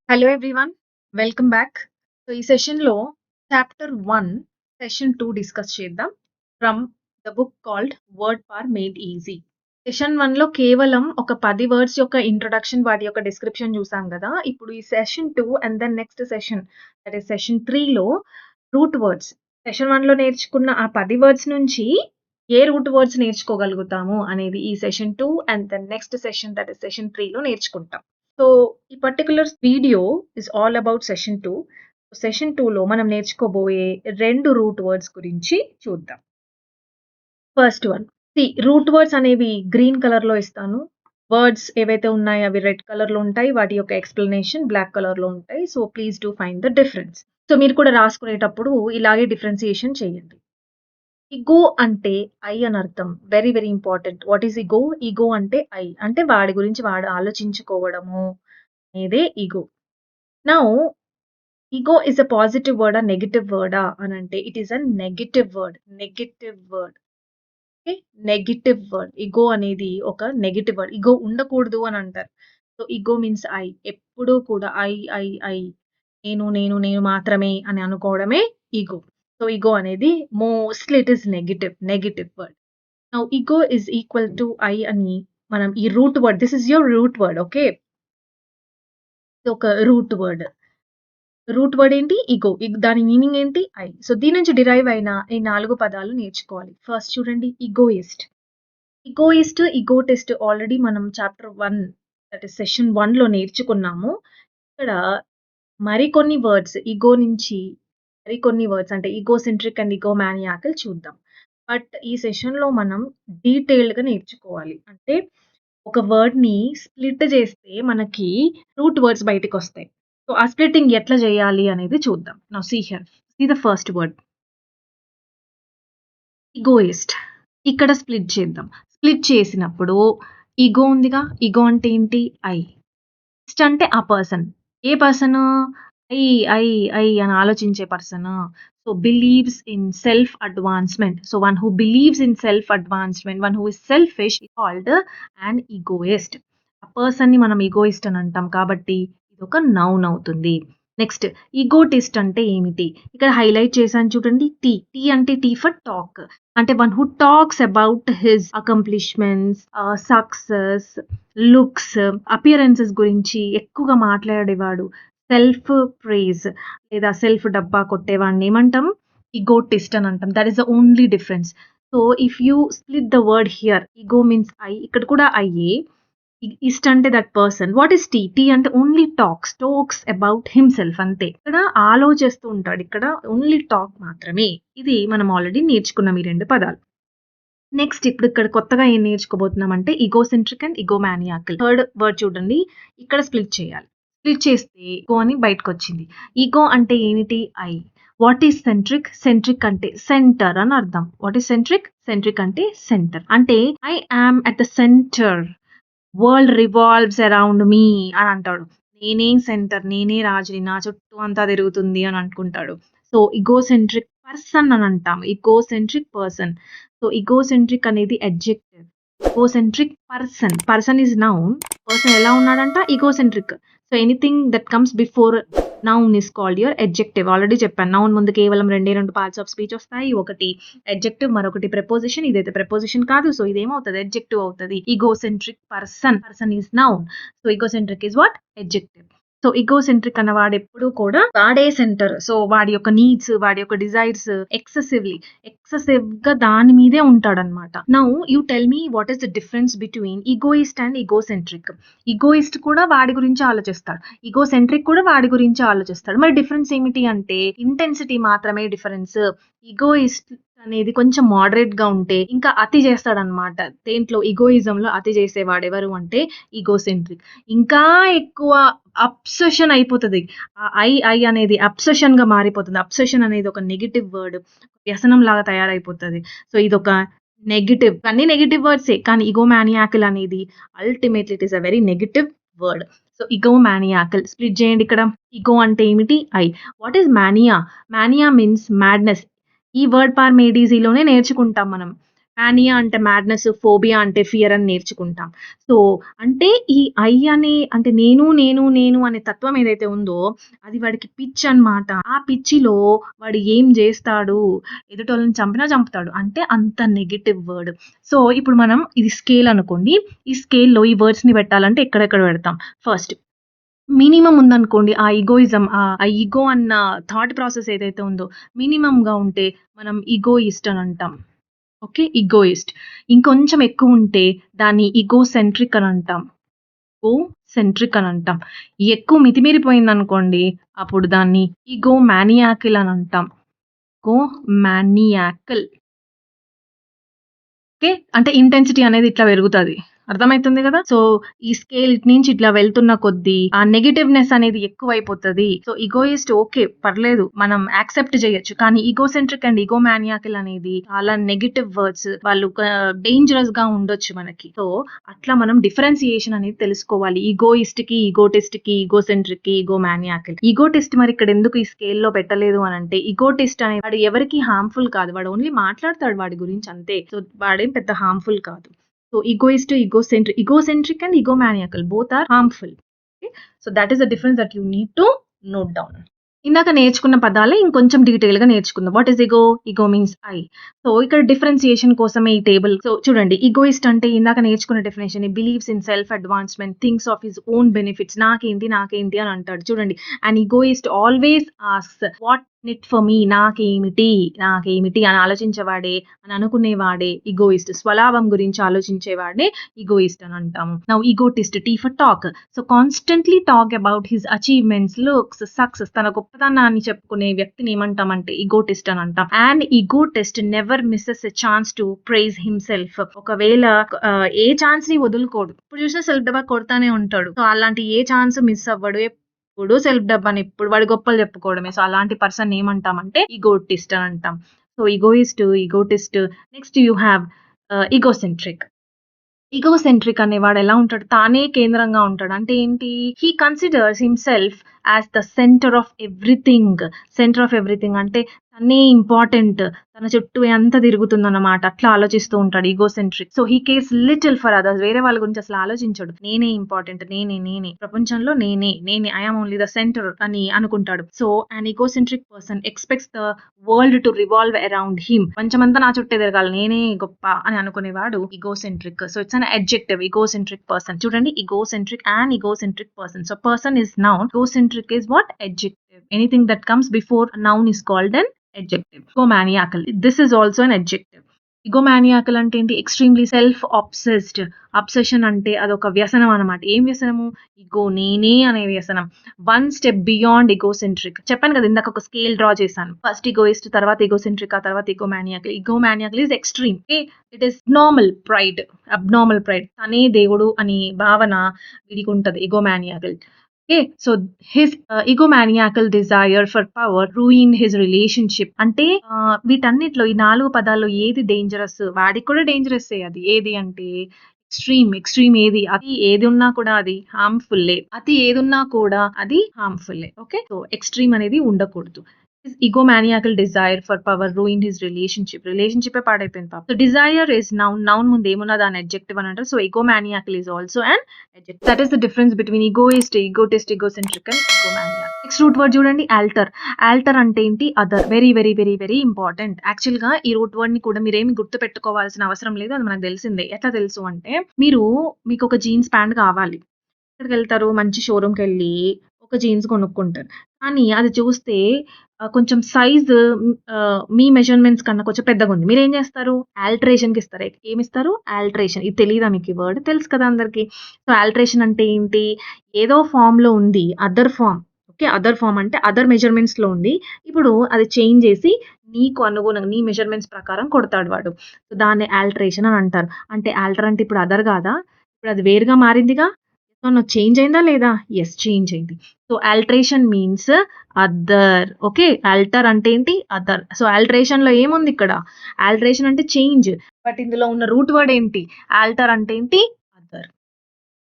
Hello everyone. Welcome back. So, ఈ సెషన్‌లో chapter 1, session 2 discuss చేద్దాం. From the book called 'word power made easy'. Session 1లో కేవలం ఒక 10 వర్డ్స్ యొక్క ఇంట్రొడక్షన్, వాటి యొక్క డిస్క్రిప్షన్ చూసాం గదా! ఇప్పుడు ఈ session 2 and then next session, that is session 3లో రూట్ వర్డ్స్. సెషన్ 1లో నేర్చుకున్న ఆ 10 వర్డ్స్ నుంచి ఏ రూట్ వర్డ్స్ నేర్చుకోగలుగుతాము అనేది ఈ session 2 and then next session, that is session 3లో నేర్చుకుంటాం. సో, ఈ particular video is all about session 2. Session 2లో మనం నేర్చుకోబోయే 2 రూట్ వర్డ్స్ గురించి చూద్దాం. First one. రూట్ వర్డ్స్ అనేవి గ్రీన్ కలర్‌లో ఇస్తాను. వర్డ్స్ ఏవైతే ఉన్నాయో అవి రెడ్ కలర్‌లో ఉంటాయి. వాటి యొక్క ఎక్స్‌ప్లనేషన్ బ్లాక్ కలర్‌లో ఉంటాయి. So, please do find the difference. So, మీరు కూడా రాసుకునేటప్పుడు ఇలాగే డిఫరెన్షియేషన్ చేయండి. ఇగో అంటే ఐ అని అర్థం. Very very important. What is ego? Ego అంటే ఐ. అంటే వాడి గురించి వాడు ఆలోచించుకోవడము అనేదే ego. Now ego is a positive వర్డా? నెగెటివ్ వర్డా అనంటే it is a negative word. Negative word. Okay. Negative word. Ego అనేది ఒక నెగెటివ్ వర్డ్. ఇగో ఉండకూడదు అని అంటారు. So, ego means I. ఎప్పుడూ కూడా ఐ. నేను మాత్రమే అని అనుకోవడమే ఇగో. సో, ఇగో అనేది mostly it is negative word. Now ego is equal to I అని మనం ఈ root word, this is your root word. Okay. ఇది ఒక రూట్ వర్డ్. రూట్ వర్డ్ ఏంటి? ఇగో. దాని మీనింగ్ ఏంటి? ఐ. సో, దీని నుంచి డిరైవ్ అయిన ఈ 4 పదాలు నేర్చుకోవాలి. ఫస్ట్ చూడండి, ఇగోయిస్ట్. ఇగోటిస్ట్ ఆల్రెడీ మనం చాప్టర్ 1, దట్ ఈస్ సెషన్ 1లో నేర్చుకున్నాము. ఇక్కడ మరికొన్ని వర్డ్స్ ఇగో నుంచి మరికొన్ని వర్డ్స్ అంటే ఇగోసెంట్రిక్ అండ్ ఇగోమానియాకల్ చూద్దాం. బట్ ఈ సెషన్‌లో మనం డీటెయిల్డ్‌గా నేర్చుకోవాలి. అంటే ఒక వర్డ్‌ని స్ప్లిట్ చేస్తే మనకి రూట్ వర్డ్స్ బయటికొస్తాయి. సో, ఆ స్ప్లిట్టింగ్ ఎట్లా చేయాలి అనేది చూద్దాం. Now see here. See the first word. Egoist. ఇక్కడ స్ప్లిట్ చేద్దాం. స్ప్లిట్ చేసినప్పుడు ఇగో ఉందిగా. ఇగో అంటే ఏంటి? ఐ. ఇస్ట్ అంటే ఆ పర్సన్. ఏ పర్సను? ఐ, ఐ, ఐ అని ఆలోచించే పర్సను. So, believes in self advancement. So, one who believes in self advancement, one who is selfish is called an egoist. ఆ పర్సన్‌ని మనం ఇగోయిస్ట్ అని అంటాం కాబట్టి ఇదొక నౌన్ అవుతుంది. నెక్స్ట్, ఇగోటిస్ట్ అంటే ఏమిటి? ఇక్కడ హైలైట్ చేశాను చూడండి. టీ. టీ అంటే టీ ఫర్ టాక్. అంటే one who talks about his accomplishments, success, looks, appearances గురించి ఎక్కువగా మాట్లాడేవాడు. సెల్ఫ్ ప్రైజ్ లేదా సెల్ఫ్ డబ్బా కొట్టేవాడిని ఏమంటాం? ఇగోటిస్ట్ అని అంటాం. That is the only difference. So, if you split the word here, ego means I. ఇక్కడ కూడా ఐయే. ఇస్ట్ అంటే that person. What is T? T అంటే ఓన్లీ టాక్స్ అబౌట్ హిమ్‌సెల్ఫ్ అంతే. ఇక్కడ ఆలోచిస్తూ ఉంటాడు. ఇక్కడ ఓన్లీ టాక్ మాత్రమే. ఇది మనం ఆల్రెడీ నేర్చుకున్నాం ఈ 2 పదాలు. నెక్స్ట్ ఇప్పుడు ఇక్కడ కొత్తగా ఏం నేర్చుకోబోతున్నామంటే ఇగోసెంట్రిక్ అండ్ ఇగోమానియాకల్. థర్డ్ వర్డ్ చూడండి. ఇక్కడ స్ప్లిట్ చేయాలి. స్ప్లిట్ చేస్తే ఇగో అని బయటకొచ్చింది. ఇగో అంటే ఏమిటి? I. What is centric? Centric అంటే సెంటర్ అని అర్థం. What is centric? సెంట్రిక్ అంటే సెంటర్. అంటే I am at the centre. World revolves around me అని అంటాడు. నేనే సెంటర్, నేనే రాజుని, నా చుట్టూ అంతా తిరుగుతుంది అని అనుకుంటాడు. సో, ఇగోసెంట్రిక్ పర్సన్ అని అంటాం. Egocentric person. సో, ఇగోసెంట్రిక్ అనేది adjective. Egocentric person. Person is noun. Person ఎలా ఉన్నాడంట? Egocentric. So, anything that comes before noun is called your adjective. Already చెప్పాను. నౌన్ ముందు కేవలం 2 పార్ట్స్ ఆఫ్ స్పీచ్ వస్తాయి. ఒకటి అడ్జెక్టివ్, మరొకటి ప్రిపోజిషన్. ఇదైతే ప్రిపోజిషన్ కాదు. సో, ఇదేమవుతది? అడ్జెక్టివ్ అవుతది. Egocentric person. Person is noun. So, egocentric is what? Adjective. So, egocentric అన్నవాడు ఎప్పుడు కూడా వాడే సెంటర్. సో, వాడి యొక్క నీడ్స్, వాడి యొక్క డిజైర్స్ ఎక్సెసివ్‌గా దాని మీదే ఉంటాడన్నమాట. Now you tell me what is the difference between egoist and egocentric. Egoist కూడా వాడి గురించి ఆలోచిస్తాడు. ఈగోసెంట్రిక్ కూడా వాడి గురించి ఆలోచిస్తాడు. మరి డిఫరెన్స్ ఏమిటి అంటే ఇంటెన్సిటీ మాత్రమే డిఫరెన్స్. ఈగోయిస్ట్ అనేది కొంచెం మోడరేట్‌గా ఉంటే ఇంకా అతి చేస్తాడన్నమాట. దేంట్లో? ఈగోయిజంలో అతి చేసేవాడు ఎవరు అంటే ఈగోసెంట్రిక్. ఇంకా ఎక్కువ అబ్సెషన్ అయిపోతది. ఐ అనేది అబ్సెషన్‌గా మారిపోతుంది. అబ్సెషన్ అనేది ఒక నెగెటివ్ వర్డ్. వ్యసనం లాగా తయారైపోతది. సో, ఇదొక నెగెటివ్. అన్ని నెగెటివ్ వర్డ్సే. కానీ ఇగోమానియాకల్ అనేది ultimately it is a very negative word. So, egomaniacal split చేయండి ఇక్కడ. ఇగో అంటే ఏమిటి? I. What is mania? Mania means madness. ఈ వర్డ్ పవర్ మేడ్ ఈజీలోనే నేర్చుకుంటాం మనం. మానియా అంటే మ్యాడ్‌నెస్, ఫోబియా అంటే ఫియర్ అని నేర్చుకుంటాం. సో, అంటే ఈ అంటే నేను అనే తత్వం ఏదైతే ఉందో అది వాడికి పిచ్చనమాట. ఆ పిచ్చిలో వాడు ఏం జేస్తాడు, ఎదుటోళ్ళని చంపినా చంపుతాడు. అంటే అంత నెగెటివ్ వర్డ్. సో, ఇప్పుడు మనం ఇది స్కేల్ అనుకోండి. ఈ స్కేల్‌లో ఈ వర్డ్స్‌ని పెట్టాలంటే ఎక్కడెక్కడ పెడతాం? ఫస్ట్ మినిమమ్ ఉందనుకోండి. ఆ ఇగోయిజం ఆ ఇగో అన్న థాట్ ప్రాసెస్ ఏదైతే ఉందో మినిమమ్‌గా ఉంటే మనం ఇగోయిస్ట్ అని అంటాం. ఓకే. ఇగోయిస్ట్. ఇంకొంచెం ఎక్కువుంటే దాన్ని ఇగోసెంట్రిక్ అని అంటాం. ఇగోసెంట్రిక్ అని అంటాం. ఎక్కువ మితిమీరిపోయిందనుకోండి అప్పుడు దాన్ని ఇగోమానియాకల్ అని అంటాం. ఇగోమానియాకల్. ఓకే. అంటే ఇంటెన్సిటీ అనేది ఇట్లా పెరుగుతది. అర్థమైతుంది గదా! సో, ఈ స్కేల్ ఇటు నుంచి ఇట్లా వెళ్తున్న కొద్దీ ఆ నెగెటివ్‌నెస్ అనేది ఎక్కువైపోతది. So, egoist okay. పర్లేదు. మనం యాక్సెప్ట్ జేయొచ్చు. కానీ ఇగోసెంట్రిక్ అండ్ ఇగోమానియాకల్ అనేది చాలా నెగెటివ్ వర్డ్స్. వాళ్ళు డేంజరస్‌గా ఉండొచ్చు మనకి. సో, అట్లా మనం డిఫరెన్షియేషన్ అనేది తెలుసుకోవాలి. ఇగోయిస్ట్‌కి, ఇగోటిస్ట్‌కి, ఇగోసెంట్రిక్‌కి, ఇగోమానియాకల్. ఇగోటిస్ట్ మరి ఇక్కడ ఎందుకు ఈ స్కేల్‌లో పెట్టలేదు అనంటే, ఇగోటిస్ట్ అనేవాడు ఎవరికీ హార్మ్‌ఫుల్ కాదు. వాడు ఓన్లీ మాట్లాడతాడు వాడి గురించి అంతే. సో, వాడేం పెద్ద హార్మ్‌ఫుల్ కాదు. So egoist to egocentric and egomaniacal both are harmful. Okay, so that is the difference that you need to note down. ఇందాక నేర్చుకున్న పదాలే ఇంకొంచెం డీటెయిల్‌గా నేర్చుకుందాం. What is ego? Ego means I. So, ఇక్కడ డిఫరెన్షియేషన్ కోసమే ఈ టేబుల్. సో, చూడండి egoist అంటే ఇందాక నేర్చుకున్న definition believes in self advancement, thinks of his own benefits. నాకేంటి అని అంటాడు. చూడండి and egoist always asks what it for me నాకేమిటి అని ఆలోచించేవాడే అని అనుకునేవాడే ఈగోయిస్ట్. స్వలాభం గురించి ఆలోచించేవాడే ఈగోయిస్ట్ అని అంటాము. Now egotist T for talk. So, constantly talk about his achievements, looks, success. తన గొప్పతనాన్ని చెప్పుకునే వ్యక్తిని ఏమంటామంటే ఈగోటిస్ట్ అని అంటాం. And egotist never misses a chance to praise himself. ఒకవేళ ఏ ఛాన్స్‌ని వదులుకోడు. ఇప్పుడు చూసినా సెల్ఫ్ డబ్బా కొడతానే ఉంటాడు. సో, అలాంటి ఏ ఛాన్స్ మిస్ అవ్వడు. ఎప్పుడు సెల్ఫ్ డబ్ అని ఎప్పుడు వాడి గొప్పలు చెప్పుకోవడమే. సో, అలాంటి పర్సన్ ఏమంటామంటే ఈగోటిస్ట్ అని అంటాం. So, egotist. Next you have egocentric. Egocentric అనేవాడు ఎలా ఉంటాడు? తానే కేంద్రంగా ఉంటాడు. అంటే ఏంటి? He considers himself as the centre of everything. Centre of everything అంటే తనే ఇంపార్టెంట్. తన చుట్టూ అంతా తిరుగుతుందన్నమాట. అట్లా ఆలోచిస్తూ ఉంటాడు egocentric. So, he cares little for others. వేరే వాళ్ళ గురించి అసలు ఆలోచించడు. నేనే ఇంపార్టెంట్. నేనే. ప్రపంచంలో నేనే. I am only the centre అని అనుకుంటాడు. So, an egocentric person expects the world to revolve around him. ప్రపంచమంతా నా చుట్టే తిరగాలి. నేనే గొప్ప అని అనుకునేవాడు egocentric. So, it's an adjective egocentric person. చూడండి egocentric person. So, person is noun. Egocentric is what? Adjective. Anything that comes before a noun is called an adjective. Egomaniacal. This is also an adjective. Egomaniacal అంటే ఏంటి? Extremely self obsessed. Obsession అంటే అదొక వ్యసనం అన్నమాట. ఏం వ్యసనము? ఇగో నేనే అనే వ్యసనం. One step beyond egocentric. చెప్పాను కదా ఇందాక ఒక స్కేల్ డ్రా చేశాను. ఫస్ట్ ఈగోయిస్ట్, తర్వాత ఈగోసెంట్రిక్, ఆ తర్వాత egomaniacal. Egomaniacal is extreme. Okay. It is abnormal pride. తనే దేవుడు అని భావన వీడికి ఉంటది egomaniacal. Okay. So, his egomaniacal desire for power ruin his relationship. అంటే వీటన్నిటిలో ఈ 4 పదాల్లో ఏది డేంజరస్? వాడికి కూడా డేంజరస్సే అది. ఏది అంటే ఎక్స్‌ట్రీమ్ ఏది? అతి ఏది ఉన్నా కూడా అది హార్మ్‌ఫుల్లే. అతి ఏదున్నా కూడా అది హార్మ్‌ఫుల్లే. ఓకే. సో, ఎక్స్‌ట్రీమ్ అనేది ఉండకూడదు. His egomaniacal desire for power ruined his రిలేషన్‌షిప్పే పాడైపోయింది పాపం. So, desire is noun. Noun ముందు ఏమున్నా దాన్ని అడ్జెక్టివ్ అని అంటారు. So, egomaniacal is also an adjective. That is the difference between egoist, egotist, egocentric and egomaniac. Next root word చూడండి alter. Alter అంటే ఏంటి? అదర్. Very important. యాక్చువల్‌గా ఈ రూట్ వర్డ్‌ని కూడా మీరేమి గుర్తుపెట్టుకోవాల్సిన అవసరం లేదు. అది మనకు తెలిసిందే. ఎట్లా తెలుసు అంటే మీకు ఒక జీన్స్ ప్యాంట్ కావాలి. ఎక్కడికెళ్తారు? మంచి షోరూమ్‌కెళ్ళి ఒక జీన్స్ కొనుక్కుంటారు. కానీ అది చూస్తే కొంచెం సైజు మీ మెజర్‌మెంట్స్ కన్నా కొంచెం పెద్దగుంది. మీరేం చేస్తారు? ఆల్టరేషన్‌కి ఇస్తారు. ఏమిస్తారు? ఆల్టరేషన్. ఇది తెలీదా మీకు ఈ వర్డ్? తెలుసు కదా అందరికి. సో, ఆల్టరేషన్ అంటే ఏంటి? ఏదో ఫార్మ్‌లో ఉంది. Other form. Okay. Other form అంటే అదర్ మెజర్‌మెంట్స్‌లో ఉంది. ఇప్పుడు అది చేంజ్ చేసి నీకు అనుగుణంగా నీ మెజర్‌మెంట్స్ ప్రకారం కొడతాడు వాడు. సో, దాన్ని ఆల్టరేషన్ అని అంటారు. అంటే ఆల్టర్ అంటే ఇప్పుడు అదర్ కాదా? ఇప్పుడు అది వేరుగా మారిందిగా. చేంజ్ అయిందా లేదా? యెస్, చేంజ్ అయింది. So, alteration means other. Okay. Alter అంటే ఏంటి? అదర్. సో, ఆల్టరేషన్‌లో ఏముంది ఇక్కడ? ఆల్టరేషన్ అంటే చేంజ్. బట్ ఇందులో ఉన్న రూట్ వర్డ్ ఏంటి? ఆల్టర్ అంటే ఏంటి? అదర్.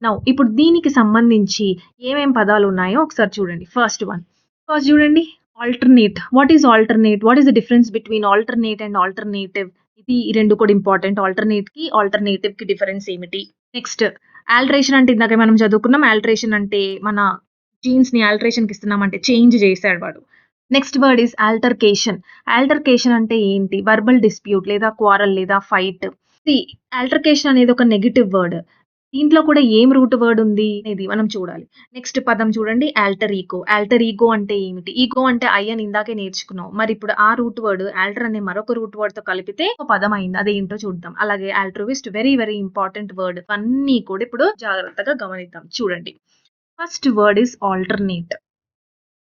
నౌ ఇప్పుడు దీనికి సంబంధించి ఏమేం పదాలు ఉన్నాయో ఒకసారి చూడండి. ఫస్ట్ చూడండి alternate. What is alternate? What is the difference between alternate and alternative? ఇది ఈ 2 కూడా ఇంపార్టెంట్. ఆల్టర్‌నేటివ్‌కి డిఫరెన్స్ ఏమిటి? నెక్స్ట్ ఆల్టరేషన్ అంటే ఇందాక మనం చదువుకున్నాం. ఆల్టరేషన్ అంటే మన జీన్స్‌ని ఆల్టరేషన్‌కి ఇస్తున్నామంటే చేంజ్ చేసాడు వాడు. Next word is altercation. Altercation అంటే ఏంటి? వర్బల్ డిస్ప్యూట్ లేదా క్వారల్ లేదా ఫైట్. సీ ఆల్టర్‌కేషన్ అనేది ఒక నెగెటివ్ వర్డ్. దీంట్లో కూడా ఏం రూట్ వర్డ్ ఉంది అనేది మనం చూడాలి. నెక్స్ట్ పదం చూడండి ఆల్టర్ ఈగో. ఆల్టర్ ఈగో అంటే ఏమిటి? ఈగో అంటే ఐ అని ఇందాకే నేర్చుకున్నాం. మరి ఇప్పుడు ఆ రూట్ వర్డ్ ఆల్టర్ అనే మరొక రూట్ వర్డ్‌తో కలిపితే ఒక పదం అయింది. అదేంటో చూద్దాం. అలాగే altruist very very important word. ఇవన్నీ కూడా ఇప్పుడు జాగ్రత్తగా గమనిద్దాం. చూడండి. First word is alternate.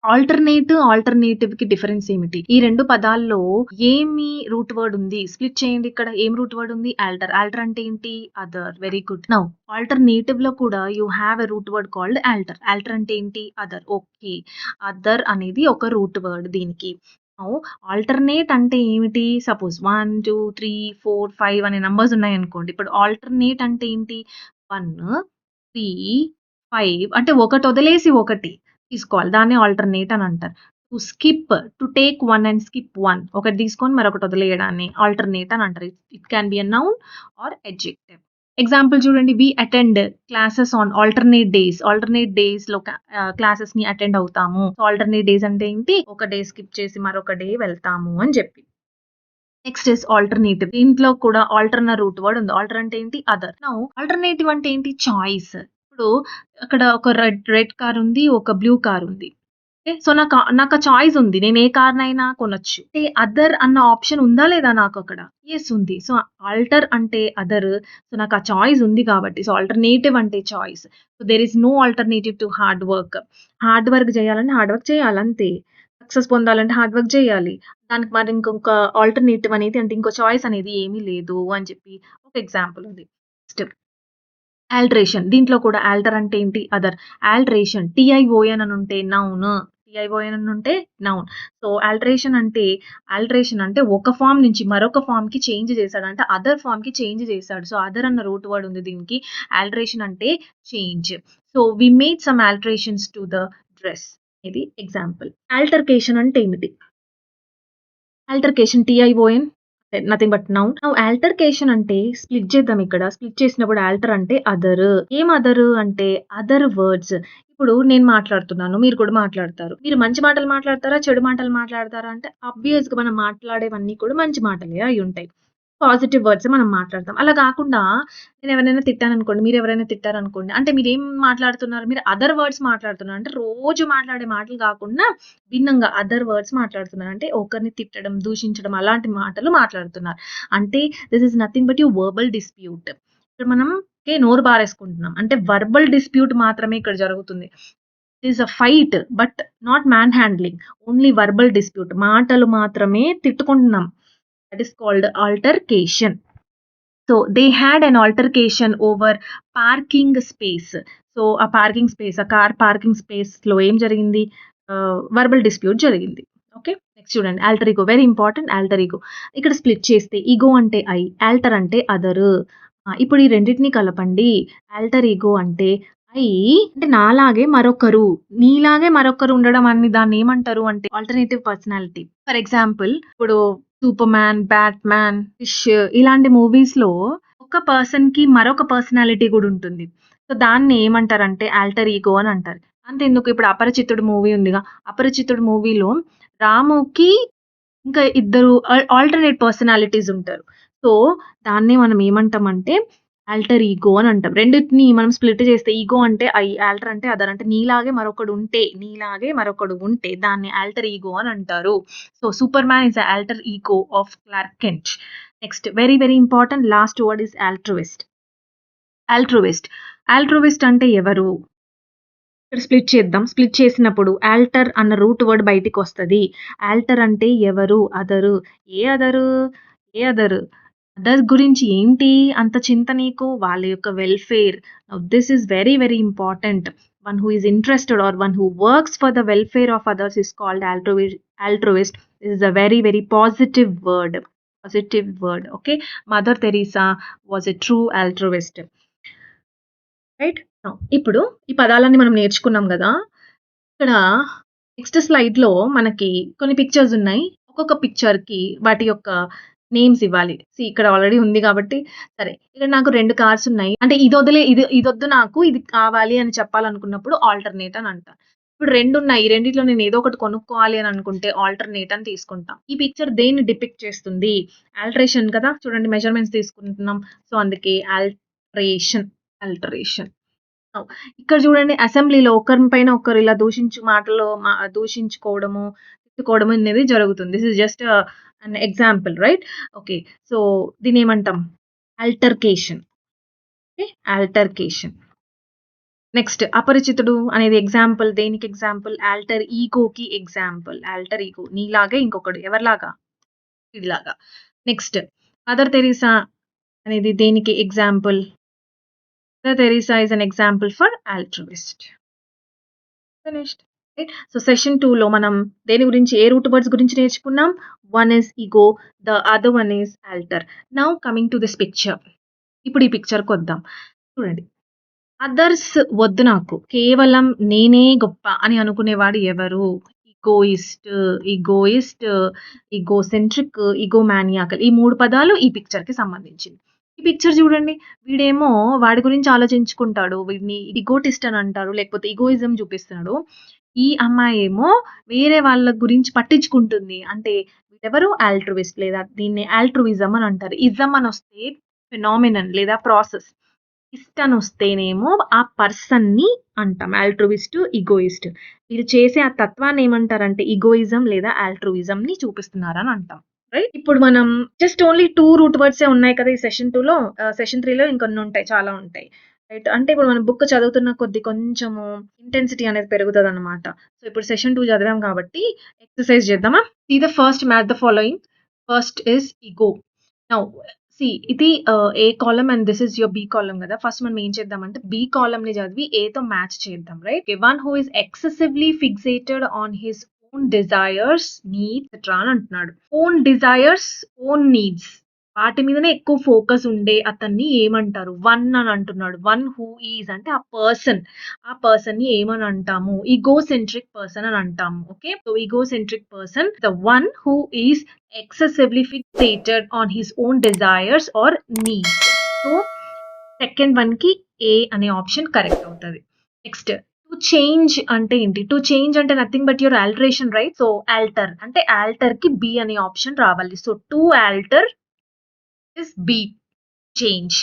ఆల్టర్‌నేటివ్‌కి డిఫరెన్స్ ఏమిటి? ఈ 2 పదాల్లో ఏమి రూట్ వర్డ్ ఉంది? స్ప్లిట్ చేయండి ఇక్కడ. ఏం రూట్ వర్డ్ ఉంది? ఆల్టర్. ఆల్టర్ అంటే ఏంటి? అదర్. Very good. నౌ ఆల్టర్‌నేటివ్‌లో కూడా you have a root word called alter. Alter అంటే ఏంటి? అదర్. ఓకే. అదర్ అనేది ఒక రూట్ వర్డ్ దీనికి. నౌ ఆల్టర్‌నేట్ అంటే ఏమిటి? సపోజ్ 1, 2, 3, 4, 5 అనే నంబర్స్ ఉన్నాయనుకోండి. ఇప్పుడు ఆల్టర్‌నేట్ అంటే ఏంటి? 1, 3, 5 అంటే ఒకటి వదిలేసి ఒకటి తీసుకోవాలి. దాన్ని ఆల్టర్‌నేట్ అని అంటారు. To skip, to take one and skip one. ఒకటి తీసుకొని మరొకటి వదిలేయడాన్ని ఆల్టర్‌నేట్ అని అంటారు. It can be a noun or adjective. Example చూడండి. We attend classes on alternate days. Alternate డేస్‌లో క్లాసెస్‌ని అటెండ్ అవుతాము. సో, ఆల్టర్‌నేట్ డేస్ అంటే ఏంటి? ఒక డే స్కిప్ చేసి మరొక డే వెళ్తాము అని చెప్పి. Next is alternative. దీంట్లో కూడా ఆల్టర్ అన్న రూట్ వర్డ్ ఉంది. ఆల్టర్ అంటే ఏంటి? అదర్. నౌ ఆల్టర్‌నేటివ్ అంటే ఏంటి? చాయిస్. ఇప్పుడు అక్కడ ఒక రెడ్ కార్ ఉంది. ఒక బ్లూ కార్ ఉంది. ఓకే. సో, నాకా చాయిస్ ఉంది. నేను ఏ కార్‌నైనా కొనొచ్చు. అంటే అదర్ అన్న ఆప్షన్ ఉందా లేదా నాకక్కడ? యెస్ ఉంది. సో, ఆల్టర్ అంటే అదర్. సో, నాకు ఆ చాయిస్ ఉంది కాబట్టి. సో, ఆల్టర్‌నేటివ్ అంటే choice. So, there is no alternative to hard work. Hard work చేయాలంటే హార్డ్ వర్క్ చేయాలి అంతే. సక్సెస్ పొందాలంటే హార్డ్ వర్క్ చేయాలి. దానికి మరి ఇంకొక ఆల్టర్‌నేటివ్ అనేది అంటే ఇంకో చాయిస్ అనేది ఏమీ లేదు అని చెప్పి ఒక ఎగ్జాంపుల్ ఉంది. Next alteration. దీంట్లో కూడా ఆల్టర్ అంటే ఏంటి? అదర్. ఆల్టరేషన్ టీఐఓఎన్ అని ఉంటే నౌన్. టీఐఓఎన్ అని ఉంటే నౌన్. సో, ఆల్టరేషన్ అంటే ఒక ఫార్మ్ నుంచి మరొక ఫార్మ్‌కి చేంజ్ చేశాడు. అంటే అదర్ ఫార్మ్‌కి చేంజ్ చేశాడు. సో, అదర్ అన్న రూట్ వర్డ్ ఉంది దీనికి. ఆల్టరేషన్ అంటే change. So, we made some alterations to the dress. ఇది ఎగ్జాంపుల్. ఆల్టర్‌కేషన్ అంటే ఏమిటి? Altercation T I O N nothing but noun. Now altercation అంటే స్ప్లిట్ చేద్దాం ఇక్కడ. స్ప్లిట్ చేసినప్పుడు ఆల్టర్ అంటే అదర్. ఏం అదర్ అంటే అదర్ వర్డ్స్. ఇప్పుడు నేను మాట్లాడుతున్నాను. మీరు కూడా మాట్లాడతారు. మీరు మంచి మాటలు మాట్లాడతారా? చెడు మాటలు మాట్లాడతారా? అంటే ఆబ్వియస్‌గా మనం మాట్లాడేవన్నీ కూడా మంచి మాటలే అయ్యుంటాయి. పాజిటివ్ వర్డ్సే మనం మాట్లాడతాం. అలా గాకుండా నేనెవరినైనా తిట్టాననుకోండి, మీరెవరైనా తిట్టారనుకోండి, అంటే మీరేం మాట్లాడుతున్నారు? మీరు అదర్ వర్డ్స్ మాట్లాడుతున్నారు. అంటే రోజు మాట్లాడే మాటలు గాకుండా భిన్నంగా అదర్ వర్డ్స్ మాట్లాడుతున్నారు. అంటే ఒకరిని తిట్టడం, దూషించడం అలాంటి మాటలు మాట్లాడుతున్నారు. అంటే this is nothing but your verbal dispute. ఇక్కడ మనం నోరు బారేసుకుంటున్నాం. అంటే వర్బల్ డిస్ప్యూట్ మాత్రమే ఇక్కడ జరుగుతుంది. It is a fight but not man handling. Only verbal dispute. మాటలు మాత్రమే తిట్టుకుంటున్నాం. That is called altercation. So they had an altercation over parking space. So, ఆ పార్కింగ్ స్పేస్, ఆ కార్ పార్కింగ్ స్పేస్‌లో ఏం జరిగింది? వర్బల్ డిస్ప్యూట్ జరిగింది. ఓకే. నెక్స్ట్ చూడండి. Alter ఇగో very important alter ఇగో. ఇక్కడ స్ప్లిట్ చేస్తే ఇగో అంటే ఐ, ఆల్టర్ అంటే అదర్. ఇప్పుడు ఈ రెండిటిని కలపండి. ఆల్టర్ ఇగో అంటే ఐ అంటే నాలాగే మరొకరు, నీలాగే మరొకరు ఉండడం అని దాన్ని ఏమంటారు అంటే ఆల్టర్‌నేటివ్ పర్సనాలిటీ. ఫర్ ఎగ్జాంపుల్ ఇప్పుడు 'super man', 'bat man', 'fish' ఇలాంటి మూవీస్‌లో ఒక పర్సన్‌కి మరొక పర్సనాలిటీ గూడా ఉంటుంది. సో, దాన్ని ఏమంటారంటే ఆల్టర్ ఈగో అని అంటారు. అంతెందుకు ఇప్పుడు 'అపరిచితుడు' మూవీ ఉందిగా. 'అపరిచితుడు' మూవీలో రాముకి ఇంకా ఇద్దరు ఆల్టర్‌నేట్ పర్సనాలిటీస్ ఉంటారు. సో, దాన్నే మనం ఏమంటామంటే ఆల్టర్ ఈగో అని అంటాం. రెండిటిని మనం స్ప్లిట్ చేస్తే ఈగో అంటే ఐ, ఆల్టర్ అంటే అదర్. అంటే నీలాగే మరొకడు ఉంటే దాన్ని ఆల్టర్ ఈగో అని అంటారు. So, 'Superman' is the alter ego of Clark Kent. Next very very important last word is altruist. Altruist. Altruist అంటే ఎవరు? ఇక్కడ స్ప్లిట్ చేద్దాం. స్ప్లిట్ చేసినప్పుడు ఆల్టర్ అన్న రూట్ వర్డ్ బయటికొస్తది. ఆల్టర్ అంటే ఎవరు? అదరు. ఏ అదరు? ఏ అదరు? అదర్ గురించి ఏంటి అంత చింత నీకు? వాళ్ళ యొక్క welfare. Now this is very very important. One who is interested or one who works for the welfare of others is called altruist. This is a very very positive word. Positive word. Okay. Mother Teresa was a true altruist. Right? ఇప్పుడు ఈ పదాలన్నీ మనం నేర్చుకున్నాం గదా! ఇక్కడ next స్లైడ్‌లో మనకి కొన్ని పిక్చర్స్ ఉన్నాయి. ఒక్కొక్క పిక్చర్‌కి వాటి యొక్క నేమ్స్ ఇవ్వాలి. ఇక్కడ ఆల్రెడీ ఉంది కాబట్టి సరే. ఇక్కడ నాకు 2 కార్స్ ఉన్నాయి. అంటే ఇదొద్దు నాకు ఇది కావాలి అని చెప్పాలనుకున్నప్పుడు ఆల్టర్‌నేట్ అని అంటా. ఇప్పుడు 2 ఉన్నాయి. ఈ రెండిట్లో నేను ఏదో ఒకటి కొనుక్కోవాలి అని అనుకుంటే ఆల్టర్‌నేట్ అని తీసుకుంటాం. ఈ పిక్చర్ దేన్ని డిపిక్ట్ చేస్తుంది? ఆల్టరేషన్ కదా! చూడండి మెజర్‌మెంట్స్ తీసుకుంటున్నాం. సో, అందుకే అల్టరేషన్. ఇక్కడ చూడండి అసెంబ్లీలో ఒకరి పైన ఒకరు ఇలా దూషించుకోవడము, తిట్టుకోవడము అనేది జరుగుతుంది. This is just an example right? Okay. So, దీన్నేమంటాం? అల్టర్‌కేషన్. ఓకే. అల్టర్‌కేషన్. నెక్స్ట్ అపరిచితుడు అనేది ఎగ్జాంపుల్ దేనికి ఎగ్జాంపుల్? ఆల్టర్ ఈగోకి ఎగ్జాంపుల్. ఆల్టర్ ఈగో నీలాగే ఇంకొకడు ఎవరిలాగా? వీడిలాగా. నెక్స్ట్ మదర్ తెరీసా అనేది దేనికి example? Mother Teresa is an example for altruist. Finished. Right? So, session 2లో మనం దేని గురించి ఏ రూట్ వర్డ్స్ గురించి నేర్చుకున్నాం? One is ego, the other one is alter. Now coming to this picture. ఇప్పుడు ఈ పిక్చర్‌కొద్దాం. చూడండి. అదర్స్ వద్దు నాకు. కేవలం నేనే గొప్ప అని అనుకునేవాడు ఎవరు? Egoist, egocentric, egomaniacal. ఈ 3 పదాలు ఈ పిక్చర్‌కి సంబంధించింది. ఈ పిక్చర్ చూడండి. వీడేమో వాడి గురించి ఆలోచించుకుంటాడు. వీడిని ఈగోటిస్ట్ అని అంటారు. లేకపోతే ఈగోయిజం చూపిస్తున్నాడు. ఈ అమ్మాయేమో వేరే వాళ్ళ గురించి పట్టించుకుంటుంది. అంటే వీళ్ళెవరు? ఆల్ట్రుయిస్ట్ లేదా దీన్ని ఆల్ట్రుయిజం అని అంటారు. ఇజం అనొస్తే ఫెనామినన్ లేదా ప్రాసెస్. అని వస్తేనేమో ఆ పర్సన్‌ని అంటాం. ఆల్ట్రుయిస్ట్, ఈగోయిస్ట్. వీళ్ళు చేసే ఆ తత్వాన్ని ఏమంటారంటే ఈగోయిజం లేదా ఆల్ట్రుయిజంని చూపిస్తున్నారని అంటాం. రైట్? ఇప్పుడు మనం జస్ట్ ఓన్లీ 2 రూట్ వర్డ్సే ఉన్నాయి కదా! ఈ సెషన్ 2లో. సెషన్ 3లో ఇంకొన్ని ఉంటాయి. చాలా ఉంటాయి. రైట్? అంటే ఇప్పుడు మనం బుక్ చదువుతున్న కొద్దీ కొంచెము ఇంటెన్సిటీ అనేది పెరుగుతదనమాట. సో, ఇప్పుడు సెషన్ 2 చదివాం కాబట్టి ఎక్సర్‌సైజ్ చేద్దామా? See the first match the following. First is ego. Now ఇది A column and this is your B column కదా! ఫస్ట్ మనం ఏం చేద్దామంటే బి కాలమ్‌ని చదివి ఏతో మ్యాచ్ చేద్దాం. Right? One who is excessively fixated on his own desires, needs ఎట్రా అని అంటున్నాడు. ఓన్ డిజైర్స్, ఓన్ నీడ్స్ వాటి మీదనే ఎక్కువ ఫోకస్ ఉండే అతన్ని ఏమంటారు? వన్ అని అంటున్నాడు. వన్ హూ ఈజ్ అంటే ఆ పర్సన్‌ని ఏమని అంటాము? ఈగోసెంట్రిక్ పర్సన్ అని అంటాము. Okay. So, egocentric person the one who is excessively fixated on his own desires or needs. So, second వన్‌కి ఏ అనే ఆప్షన్ కరెక్ట్ అవుతది. నెక్స్ట్ టు చేంజ్ అంటే ఏంటి? టు చేంజ్ అంటే nothing but your alteration right? So, alter అంటే ఆల్టర్‌కి B అనే option రావాలి. So, to alter is B change.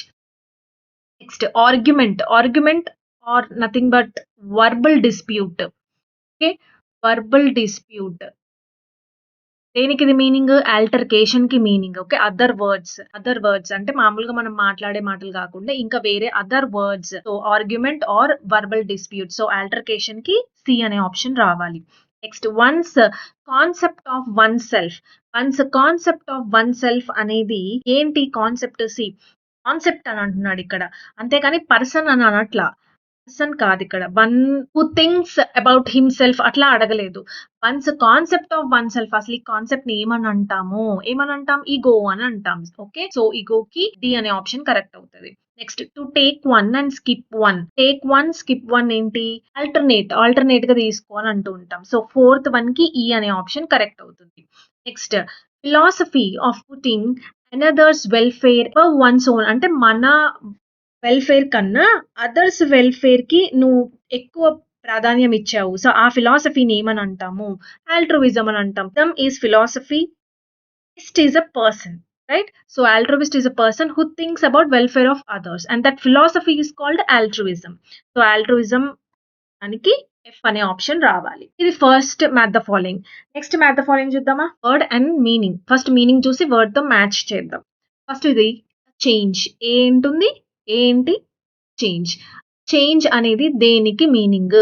Next argument or nothing but verbal dispute. Okay. Verbal dispute. దేనికి ఇది మీనింగ్? ఆల్టర్‌కేషన్‌కి మీనింగ్. ఓకే. అదర్ వర్డ్స్ అంటే మామూలుగా మనం మాట్లాడే మాటలు కాకుండా ఇంకా వేరే other words. So, argument or verbal dispute. So, ఆల్టర్‌కేషన్‌కి సి అనే ఆప్షన్ రావాలి. Next one's concept of one self అనేది ఏంటి కాన్సెప్ట్? కాన్సెప్ట్ అని అంటున్నాడు ఇక్కడ. అంతేకాని పర్సన్ అని అనట్లా. పర్సన్ కాదిక్కడ. One who thinks about himself అట్లా అడగలేదు. కాన్సెప్ట్ ఆఫ్ వన్ సెల్ఫ్ అసలు ఈ కాన్సెప్ట్‌ని ఏమనంటాం? ఈగో అని అంటాం. ఓకే. సో, ఈగోకి డి అనే ఆప్షన్ కరెక్ట్ అవుతది. Next to take one and skip one ఏంటి? ఆల్టర్‌నేట్‌గా తీసుకో అని అంటూ ఉంటాం. సో, ఫోర్త్ వన్‌కి ఈ అనే ఆప్షన్ కరెక్ట్ అవుతుంది. Next philosophy of putting another's welfare above once own అంటే మన వెల్‌ఫేర్ కన్నా అదర్స్ వెల్‌ఫేర్‌కి నువ్వు ఎక్కువ ప్రాధాన్యం ఇచ్చావు. సో, ఆ ఫిలాసఫీని ఏమని అంటాము? ఆల్ట్రుయిజం అని అంటాం. Is philosophy. Is a person. Right? So, altruist is a person who thinks about welfare of others and that philosophy is called altruism. So, altruism దానికి ఎఫ్ అనే ఆప్షన్ రావాలి. ఇది first match the following. Next match the following చూద్దామా? Word and meaning. First meaning చూసి వర్డ్‌తో match చేద్దాం. First ఇది change. ఏంటి? చేంజ్ అనేది దేనికి మీనింగ్?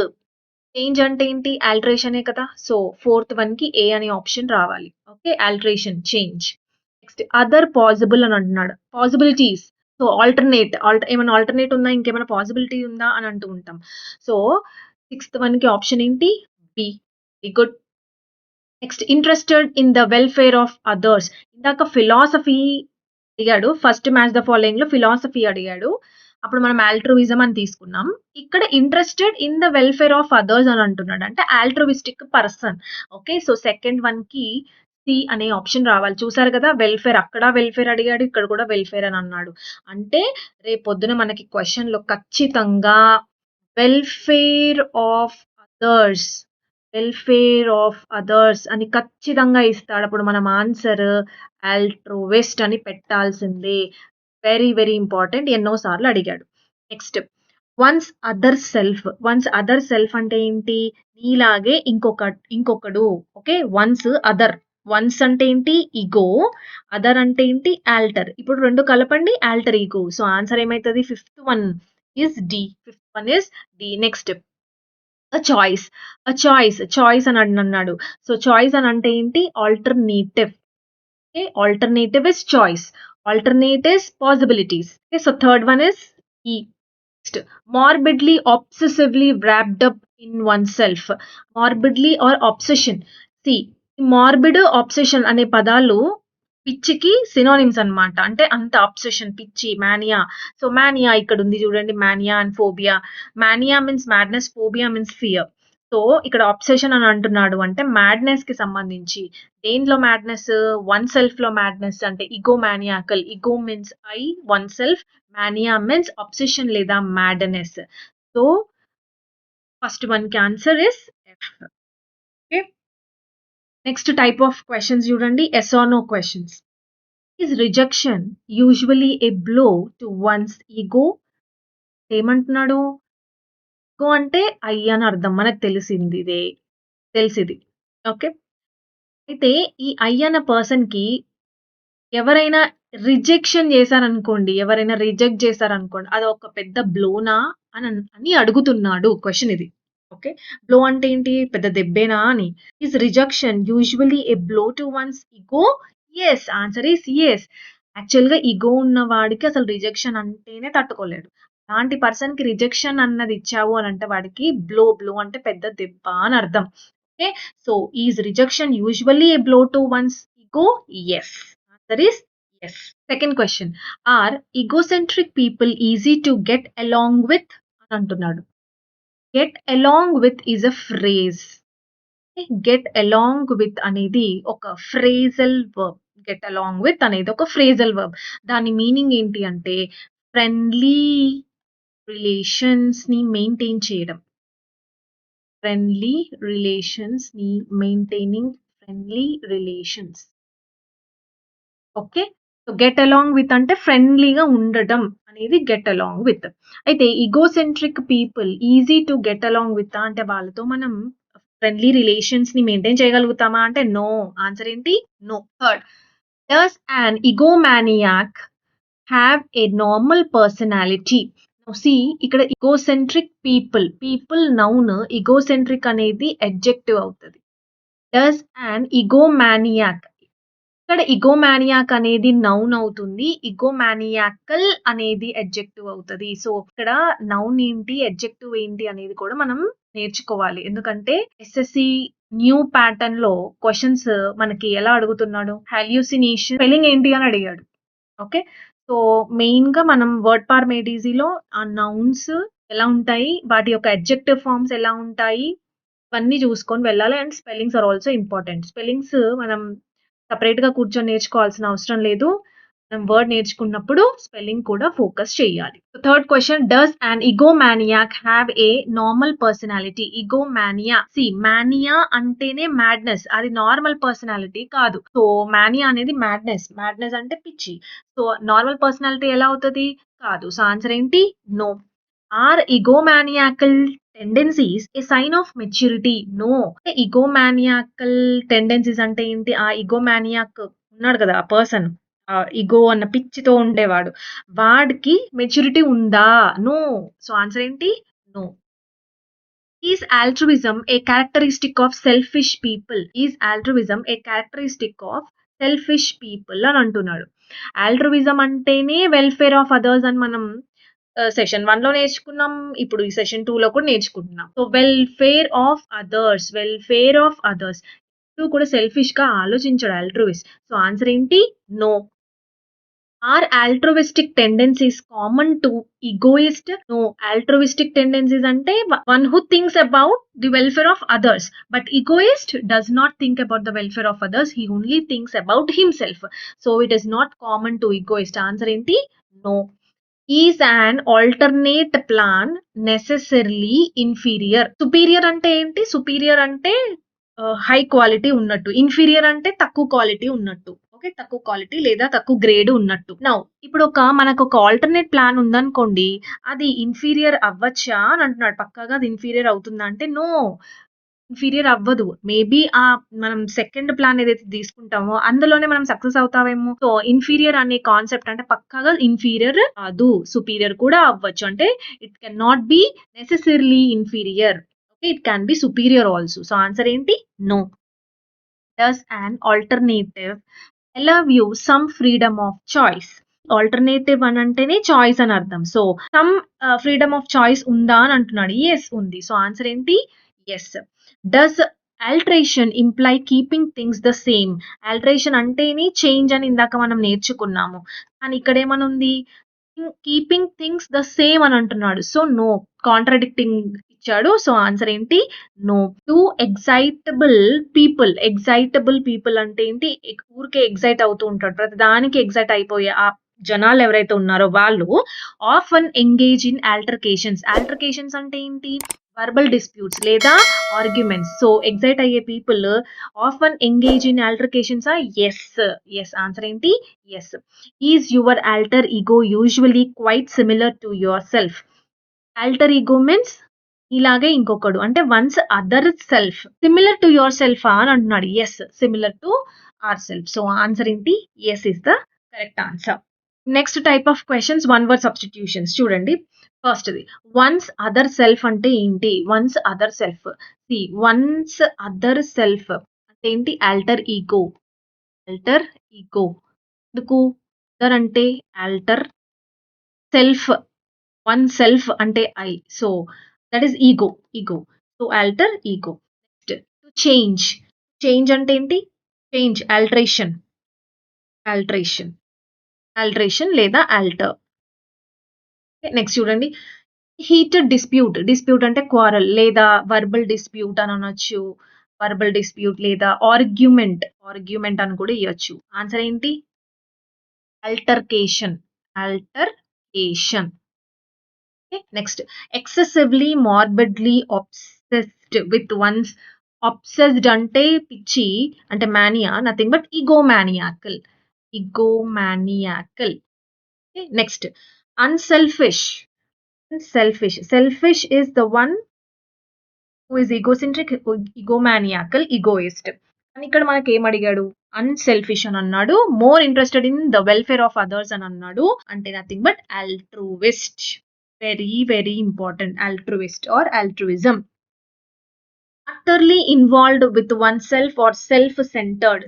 చేంజ్ అంటే ఏంటి? ఆల్టరేషనే కదా! సో, ఫోర్త్ వన్‌కి ఏ అనే ఆప్షన్ రావాలి. Okay. Alteration, change. Next other possible అని అంటున్నాడు. పాసిబిలిటీస్. సో, ఏమైనా ఆల్టర్‌నేట్ ఉందా? ఇంకేమైనా పాసిబిలిటీ ఉందా? అని అంటూ ఉంటాం. సో, సిక్స్త్ వన్‌కి ఆప్షన్ ఏంటి? B. Very good. Next interested in the welfare of others. ఇందాక ఫిలాసఫీ అడిగాడు. ఫస్ట్ మ్యాచ్ ద ఫాలోయింగ్‌లో ఫిలాసఫీ అడిగాడు. అప్పుడు మనం ఆల్ట్రుయిజం అని తీసుకున్నాం. ఇక్కడ interested in the welfare of others అని అంటున్నాడు. అంటే altruistic person. Okay. So, second వన్‌కి సి అనే ఆప్షన్ రావాలి. చూసారు కదా! వెల్‌ఫేర్ అక్కడ వెల్‌ఫేర్ అడిగాడు. ఇక్కడ కూడా వెల్‌ఫేర్ అని అన్నాడు. అంటే రేపొద్దున మనకి క్వెషన్‌లో ఖచ్చితంగా welfare of others, welfare of others అని ఖచ్చితంగా ఇస్తాడు. అప్పుడు మనం ఆన్సర్ ఆల్ట్రుయిస్ట్ అని పెట్టాల్సిందే. Very, very important. ఎన్నో సార్లు అడిగాడు. నెక్స్ట్ వన్స్ అదర్ సెల్ఫ్ అంటే ఏంటి? నీలాగే ఇంకొకడు. ఓకే. వన్స్ అంటే ఏంటి? ఇగో. అదర్ అంటే ఏంటి? ఆల్టర్. ఇప్పుడు 2 కలపండి ఆల్టర్ ఇగో. సో ఆన్సర్ ఏమైతది? Fifth one is D. Fifth one is D. Next choice అని అన్నాడు. సో చాయిస్ అని అంటే ఏంటి? Alternative. Okay. Alternative is choice. Alternate is possibilities. Okay. So third one is E. Next morbidly obsessively wrapped up in oneself. Morbidly or obsession. See, morbid, obsession అనే పదాలు పిచ్చికి synonyms అన్నమాట. అంటే అంత అబ్సెషన్, పిచ్చి, mania. So mania ఇక్కడ ఉంది చూడండి. Mania and phobia. Mania means madness, phobia means fear. So ఇక్కడ అబ్సెషన్ అని అంటున్నాడు అంటే మ్యాడ్నెస్ కి సంబంధించి. దేనిలో మ్యాడ్నెస్? వన్ సెల్ఫ్ లో మ్యాడ్నెస్ అంటే ego maniacal. Ego means I, one self. Mania means obsession లేదా మ్యాడ్నెస్. సో ఫస్ట్ వన్ కి answer is F. Okay. Next type of questions చూడండి. Yes or no questions. Is rejection usually a blow to one's ego? ఏమంటున్నాడు? Ego అంటే I అని అర్థం. మనకు తెలిసిది. Okay. అయితే ఈ ఐ అన్న పర్సన్‌కి ఎవరైనా ఎవరైనా రిజెక్ట్ చేశారనుకోండి, అదొక పెద్ద బ్లోనా అని అడుగుతున్నాడు. క్వెషన్ ఇది. ఓకే. బ్లో అంటే ఏంటి? పెద్ద దెబ్బేనా అని. Is rejection usually a blow to one's ego? Yes. Answer is yes. యాక్చువల్‌గా ఇగో ఉన్న వాడికి అసలు రిజెక్షన్ అంటేనే తట్టుకోలేడు. అలాంటి పర్సన్‌కి రిజెక్షన్ అన్నది ఇచ్చావు అనంటే వాడికి బ్లో అంటే పెద్ద దెబ్బ అని అర్థం. Okay. So is rejection usually a blow to one's ego? Yes. Answer is yes. Second question. Are egocentric people easy to get along with అని అంటున్నాడు. Get along with is a phrase. Get along with అనేది ఒక phrasal verb. Get along with అనేది ఒక phrasal verb. దాని meaning ఏంటి అంటే friendly relations ని మెయింటైన్ చేయడం. ఫ్రెండ్లీ రిలేషన్స్ ని maintaining friendly relations. Okay. So get along with అంటే ఫ్రెండ్లీగా ఉండడం అనేది గెట్ అలాంగ్ విత్. అయితే egocentric people easy to get along with అంటే వాళ్ళతో మనం ఫ్రెండ్లీ రిలేషన్స్ ని మెయింటైన్ చేయగలుగుతామా అంటే నో. ఆన్సర్ ఏంటి? No. Third. Does an egomaniac have a normal personality? ఇక్కడ ఈగోసెంట్రిక్ పీపుల్ నౌన్, ఈగోసెంట్రిక్ అనేది అడ్జెక్టివ్ అవుతది. డస్ యాన్ ఈగోమానియాక్, ఇక్కడ ఈగోమానియాక్ అనేది నౌన్ అవుతుంది. ఈగోమానియాకల్ అనేది అడ్జెక్టివ్ అవుతది. సో ఇక్కడ నౌన్ ఏంటి, అడ్జెక్టివ్ ఏంటి అనేది కూడా మనం నేర్చుకోవాలి. ఎందుకంటే ఎస్ఎస్సి న్యూ ప్యాటర్న్ లో క్వశ్చన్స్ మనకి ఎలా అడుగుతున్నాడు? హాల్యూసినేషన్ స్పెల్లింగ్ ఏంటి అని అడిగాడు. ఓకే. సో మెయిన్ గా మనం వర్డ్ పార్ మేడీజీలో ఆ నౌన్స్ ఎలా ఉంటాయి, వాటి యొక్క అడ్జెక్టివ్ ఫార్మ్స్ ఎలా ఉంటాయి, ఇవన్నీ చూసుకొని వెళ్ళాలి. And spellings are also important. Spellings మనం సెపరేట్‌గా కూర్చొని నేర్చుకోవాల్సిన అవసరం లేదు. మనం వర్డ్ నేర్చుకున్నప్పుడు స్పెల్లింగ్ కూడా ఫోకస్ చేయాలి. Third question. Does an egomaniac have a normal personality? Egomania. Mania అంటేనే మ్యాడ్నెస్. అది నార్మల్ పర్సనాలిటీ కాదు. సో మానియా అనేది మ్యాడ్నెస్. మ్యాడ్నెస్ అంటే పిచ్చి. సో నార్మల్ పర్సనాలిటీ ఎలా అవుతది? కాదు. సో ఆన్సర్ ఏంటి? No. Are egomaniacal tendencies a sign of maturity? No. Egomaniacal tendencies అంటే ఏంటి? ఆ ఈగోమానియాక్ ఉన్నాడు కదా ఆ పర్సన్, ఈగో అన్న పిచ్చితో ఉండేవాడు, వాడికి మెచ్యూరిటీ ఉందా? నో. సో ఆన్సర్ ఏంటి? No. Is altruism a characteristic of selfish people? Is altruism a characteristic of selfish people అని అంటున్నాడు. ఆల్ట్రుయిజం అంటేనే వెల్ఫేర్ ఆఫ్ అదర్స్ అని మనం సెషన్ 1 లో నేర్చుకున్నాం. ఇప్పుడు ఈ సెషన్ 2 లో కూడా నేర్చుకుంటున్నాం. సో వెల్ఫేర్ ఆఫ్ అదర్స్ ఎప్పుడు కూడా సెల్ఫిష్ గా ఆలోచించడు ఆల్ట్రుయిస్ట్. సో ఆన్సర్ ఏంటి? No. Are altruistic tendencies common to egoist? No, altruistic tendencies ante one who thinks about the welfare of others, but egoist does not think about the welfare of others, he only thinks about himself. So it is not common to egoist. Answer enti? No. Is an alternate plan necessarily inferior? Superior ante enti? Superior ante high quality ఉన్నట్టు, inferior అంటే తక్కువ quality ఉన్నట్టు. Okay, తక్కువ quality లేదా తక్కువ grade ఉన్నట్టు. Now ఇప్పుడు మనకు ఒక ఆల్టర్నేట్ ప్లాన్ ఉందనుకోండి, అది ఇన్ఫీరియర్ అవ్వచ్చా అని అంటున్నాడు. పక్కాగా అది ఇన్ఫీరియర్ అవుతుందా అంటే నో, ఇన్ఫీరియర్ అవ్వదు. మేబీ మనం సెకండ్ ప్లాన్ ఏదైతే తీసుకుంటామో అందులోనే మనం సక్సెస్ అవుతామేమో. సో ఇన్ఫీరియర్ అనే కాన్సెప్ట్ అంటే పక్కాగా ఇన్ఫీరియర్ కాదు, సుపీరియర్ కూడా అవ్వచ్చు. అంటే it can not be necessarily inferior. Okay, it can be superior also. So answer enti? No. Does an alternative allow you some freedom of choice? Alternative అని అంటేనే choice అని అర్థం. So some freedom of choice ఉందా అని అంటున్నాడు. Yes ఉంది. So answer ఏంటి? Yes. Does alteration imply keeping things the same? Alteration అంటేనే చేంజ్ అని ఇందాక మనం నేర్చుకున్నాము. కానీ ఇక్కడ ఏమనుంది? కీపింగ్ థింగ్స్ ద సేమ్ అని అంటున్నాడు. సో నో, కాంట్రడిక్టింగ్ ఇచ్చాడు. సో ఆన్సర్ ఏంటి? నో. టు ఎగ్జైటబుల్ పీపుల్ అంటే ఏంటి? ఊరికే ఎగ్జైట్ అవుతూ ఉంటాడు, ప్రతి దానికి ఎగ్జైట్ అయిపోయే ఆ జనాలు ఎవరైతే ఉన్నారో వాళ్ళు ఆఫన్ ఎంగేజ్ ఇన్ ఆల్టర్కేషన్స్ అంటే ఏంటి? వర్బల్ డిస్ప్యూట్స్ లేదా ఆర్గ్యుమెంట్స్. సో ఎగ్జైట్ అయ్యే people often engage in altercations. Yes answer ఏంటి? Yes. Is your alter ego usually quite similar to your self? Alter ego means ఇలాగే ఇంకొకడు, అంటే one's other self. Similar to your self అని అంటున్నాడు. Yes, similar to our self. So answer ఏంటి? Yes is the correct answer. Next type of questions one word substitutions. చూడండి, ఫస్ట్ది once other self అంటే ఏంటి? వన్స్ అదర్ సెల్ఫ్ అంటే ఏంటి? Alter ego. ఎందుకు? అదర్ అంటే ఆల్టర్, సెల్ఫ్ వన్ సెల్ఫ్ అంటే I. So that is ego. So alter ego. Next change అంటే ఏంటి? చేంజ్ ఆల్టరేషన్ లేదా ఆల్టర్. నెక్స్ట్ చూడండి, హీటెడ్ డిస్ప్యూట్ అంటే క్వారల్ లేదా వర్బల్ డిస్ప్యూట్ అని అనొచ్చు. వర్బల్ డిస్ప్యూట్ లేదా ఆర్గ్యుమెంట్ అని కూడా ఇవ్వచ్చు. ఆన్సర్ ఏంటి? Altercation. Next, excessively morbidly obsessed with one's. Obsessed అంటే పిచ్చి, అంటే mania, nothing but egomaniacal. Next, unselfish is the one who is egocentric, egomaniacal, egoist. అని ఇక్కడ మనకి ఏం అడిగాడు? అన్సెల్ఫిష్ అని అన్నాడు. More interested in the welfare of others అని అన్నాడు. అంటే nothing but altruist. Very very important, altruist or altruism. utterly involved with oneself or self-centered.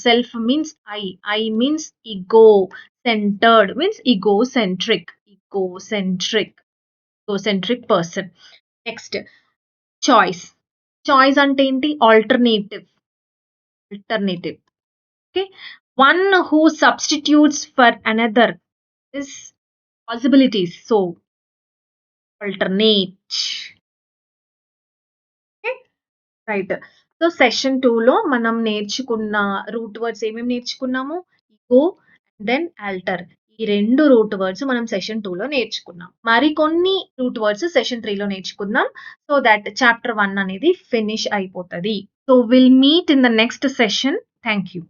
Self means I means ego. Centered means egocentric person. Next, choice అంటే ఏంటి? Alternative. Okay, one who substitutes for another is possibilities. So alternate. Right. So session 2లో మనం నేర్చుకున్న root words ఏమేమి నేర్చుకున్నాము? Ego, then alter. ఈ 2 root words మనం session 2లో నేర్చుకున్నాం. మరికొన్ని రూట్ వర్డ్స్ సెషన్ 3లో నేర్చుకుందాం. సో దట్ చాప్టర్ 1 అనేది ఫినిష్ అయిపోతుంది. So will meet in the next session. Thank you.